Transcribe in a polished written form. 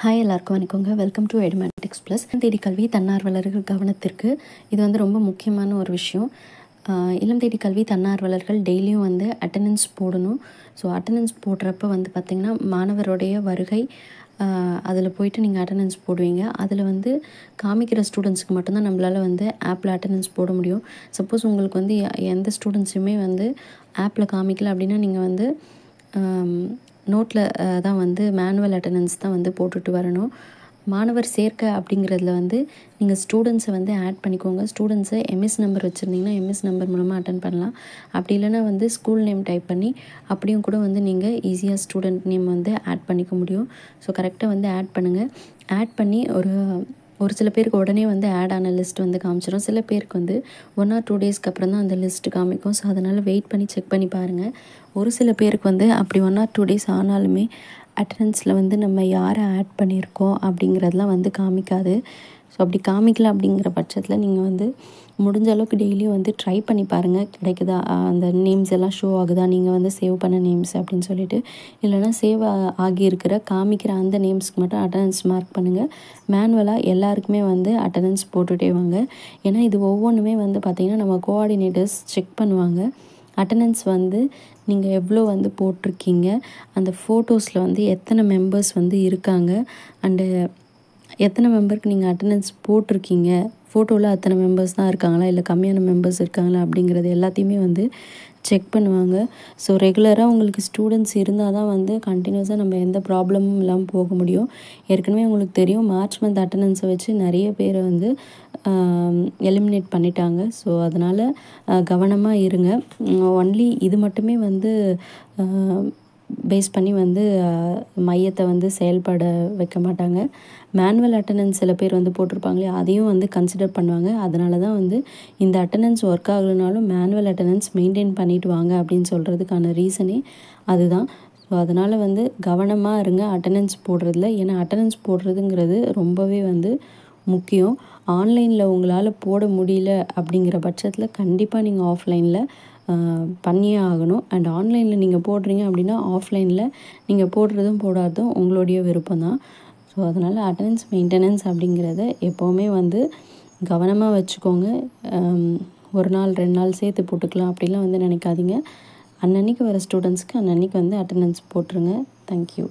Hi எல்லாருக்கும் வணக்கங்க. Welcome to Edumatics plus. தேடி கல்வி தன்னார்வலர்கள் கவனத்திற்கு. இது வந்து ரொம்ப முக்கியமான ஒரு விஷயம். இளம் தேடி கல்வி தன்னார்வலர்கள் டெய்லியும் வந்து அட்டெண்டன்ஸ் போடணும். ஸோ அட்டெண்டன்ஸ் போடுறப்ப வந்து பார்த்திங்கன்னா மாணவருடைய வருகை அதில் போய்ட்டு நீங்கள் அட்டெண்டன்ஸ் போடுவீங்க. அதில் வந்து காமிக்கிற ஸ்டூடெண்ட்ஸுக்கு மட்டும்தான் நம்மளால் வந்து ஆப்பில் அட்டெண்டன்ஸ் போட முடியும். சப்போஸ் உங்களுக்கு வந்து எந்த ஸ்டூடெண்ட்ஸுமே வந்து ஆப்பில் காமிக்கல அப்படின்னா நீங்கள் வந்து நோட்டில் தான் வந்து மேனுவல் அட்டெண்டன்ஸ் தான் வந்து போட்டுட்டு வரணும். மாணவர் சேர்க்கை அப்படிங்கிறதுல வந்து நீங்கள் ஸ்டூடெண்ட்ஸை வந்து ஆட் பண்ணிக்கோங்க. ஸ்டூடெண்ட்ஸை எம்எஸ் நம்பர் வச்சுருந்தீங்கன்னா எம்எஸ் நம்பர் மூலமாக அட்டன் பண்ணலாம். அப்படி இல்லைன்னா வந்து ஸ்கூல் நேம் டைப் பண்ணி அப்படியும் கூட வந்து நீங்கள் ஈஸியாக ஸ்டூடெண்ட் நேம் வந்து ஆட் பண்ணிக்க முடியும். ஸோ கரெக்டாக வந்து ஆட் பண்ணுங்கள். ஆட் பண்ணி ஒரு சில பேருக்கு உடனே வந்து ஆட் ஆன லிஸ்ட் வந்து காமிச்சிடும். சில பேருக்கு வந்து 1 or 2 டேஸ்க்கு அப்புறம் தான் அந்த லிஸ்ட்டு காமிக்கும். ஸோ அதனால் வெயிட் பண்ணி செக் பண்ணி பாருங்கள். ஒரு சில பேருக்கு வந்து அப்படி 1 or 2 டேஸ் ஆனாலுமே அட்டெண்டன்ஸில் வந்து நம்ம யாரை ஆட் பண்ணியிருக்கோம் அப்படிங்கிறதுலாம் வந்து காமிக்காது. ஸோ அப்படி காமிக்கல அப்படிங்கிற பட்சத்தில் நீங்கள் வந்து முடிஞ்ச அளவுக்கு டெய்லியும் வந்து ட்ரை பண்ணி பாருங்கள். கிடைக்குதா, அந்த நேம்ஸ் எல்லாம் ஷோ ஆகுதா, நீங்கள் வந்து சேவ் பண்ண நேம்ஸ் அப்படின்னு சொல்லிட்டு. இல்லைனா சேவ் ஆகியிருக்கிற காமிக்கிற அந்த நேம்ஸ்க்கு மட்டும் அட்டெண்டன்ஸ் மார்க் பண்ணுங்கள். மேனுவலாக எல்லாருக்குமே வந்து அட்டெண்டன்ஸ் போட்டுகிட்டே வாங்க. ஏன்னா இது ஒவ்வொன்றுமே வந்து பார்த்திங்கன்னா நம்ம கோஆர்டினேட்டர்ஸ் செக் பண்ணுவாங்க. அட்டெண்டன்ஸ் வந்து நீங்கள் எவ்வளோ வந்து போட்டிருக்கீங்க, அந்த ஃபோட்டோஸில் வந்து எத்தனை மெம்பர்ஸ் வந்து இருக்காங்க, அண்டு எத்தனை மெம்பருக்கு நீங்கள் அட்டெண்டன்ஸ் போட்டிருக்கீங்க, ஃபோட்டோவில் அத்தனை மெம்பர்ஸ் தான் இருக்காங்களா இல்லை கம்மியான மெம்பர்ஸ் இருக்காங்களா அப்படிங்கிறது எல்லாத்தையுமே வந்து செக் பண்ணுவாங்க. ஸோ ரெகுலராக உங்களுக்கு ஸ்டூடெண்ட்ஸ் இருந்தால் தான் வந்து கண்டினியூஸாக நம்ம எந்த ப்ராப்ளமும் இல்லாமல் போக முடியும். ஏற்கனவே உங்களுக்கு தெரியும், மார்ச் மந்த் அட்டெண்டன்ஸை வச்சு நிறைய பேரை வந்து எலிமினேட் பண்ணிட்டாங்க. ஸோ அதனால் கவனமாக இருங்க. ஒன்லி இது மட்டுமே வந்து பேஸ் பண்ணி வந்து மையத்தை வந்து செயல்பட வைக்க மாட்டாங்க. மேனுவல் அட்டெண்டன்ஸ் சில பேர் வந்து போட்டிருப்பாங்களே, அதையும் வந்து கன்சிடர் பண்ணுவாங்க. அதனால தான் வந்து இந்த அட்டெண்டன்ஸ் ஒர்க் ஆகலைனாலும் மேனுவல் அட்டெண்டன்ஸ் மெயின்டைன் பண்ணிட்டு வாங்க அப்படின்னு சொல்கிறதுக்கான ரீசனே அதுதான். ஸோ அதனால் வந்து கவனமாக இருங்க அட்டெண்டன்ஸ் போடுறதுல. ஏன்னா அட்டெண்டன்ஸ் போடுறதுங்கிறது ரொம்பவே வந்து முக்கியம். ஆன்லைனில் உங்களால் போட முடியல அப்படிங்கிற பட்சத்தில் கண்டிப்பாக நீங்கள் ஆஃப்லைனில் பண்ணியே ஆகணும். அண்ட் ஆன்லைனில் நீங்கள் போடுறீங்க அப்படின்னா ஆஃப்லைனில் நீங்கள் போடுறதும் போடாததும் உங்களுடைய விருப்பம் தான். ஸோ அதனால் அட்டெண்டன்ஸ் மெயின்டெனன்ஸ் அப்படிங்கிறத எப்போவுமே வந்து கவனமாக வச்சுக்கோங்க. ஒரு நாள் 2 நாள் சேர்த்து போட்டுக்கலாம் அப்படிலாம் வந்து நினைக்காதீங்க. அன்னன்னைக்கு வர ஸ்டூடெண்ட்ஸ்க்கு அன்னன்னைக்கு வந்து அட்டெண்டன்ஸ் போட்டுருங்க. தேங்க்யூ.